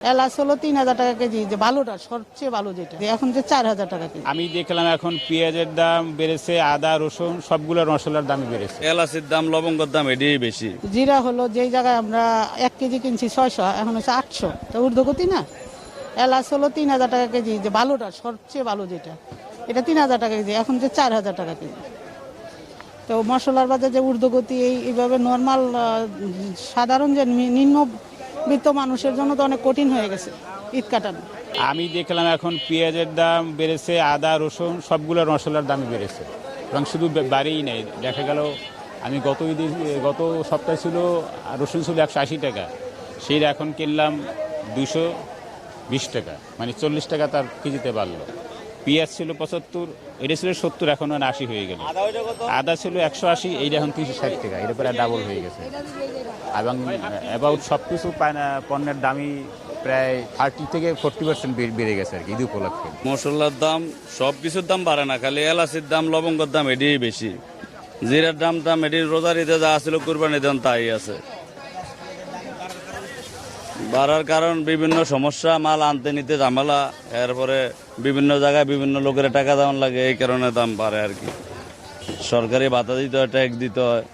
এলাচ হলো 3,000 টাকা কেজি, যে ভালোটা সবচেয়ে ভালো যেটা, এখন যে 4,000 টাকা কেজি। আমি দেখলাম এখন পেঁয়াজের দাম বেড়েছে, আদা রসুন সবগুলোর মশলার দাম বেড়েছে। এলাচের দাম, লবঙ্গের দাম এটাই বেশি। জিরা হলো যেই জায়গায় আমরা 1 কেজি কিনছি 600, এখন হচ্ছে 800, তো ঊর্ধ্বগতি না। এলাচ হলো 3,000 টাকা কেজি, যে ভালোটা সবচেয়ে ভালো যেটা, এটা 3,000 টাকা কেজি, এখন যে 4,000 টাকা কেজি। তো মশলার বাজার যে ঊর্ধ্বগতি, এইভাবে নর্মাল সাধারণ যে নিম্নবিত্ত মানুষের জন্য তো অনেক কঠিন হয়ে গেছে ঈদ কাটানো। আমি দেখলাম এখন পেঁয়াজের দাম বেড়েছে, আদা রসুন সবগুলোর মশলার দাম বেড়েছে, এবং শুধু বাড়েই নেই, দেখা গেল আমি গত সপ্তাহে ছিল রসুন ছিল 180 টাকা, সেই এখন কিনলাম 220 টাকা, মানে 40 টাকা তার কেজিতে বাড়লো। পেঁয়াজ ছিল 75, এটা ছিল 70, এখন 80 হয়ে গেল। আদা ছিল 180, এইটা এখন 360 টাকা, এটা প্রায় ডাবল হয়ে গেছে। এবং অ্যাবাউট সব কিছু পণ্যের দামই প্রায় 30 থেকে 40% বেড়ে গেছে আর কি ঈদ উপলক্ষে। মশলার দাম, সব কিছুর দাম বাড়ে না, খালি এলাচের দাম, লবঙ্গের দাম এটাই বেশি। জিরার দাম এটি রোজার ঈদে যা ছিল কুরবানির দাম তাই আছে। বাড়ার কারণ বিভিন্ন সমস্যা, মাল আনতে নিতে ঝামেলা, এরপরে বিভিন্ন জায়গায় বিভিন্ন লোকের টাকা দেওয়ান লাগে, এই কারণে দাম বাড়ে আর কি। সরকারি ভাতা দিতে হয়, ট্যাক্স দিতে হয়,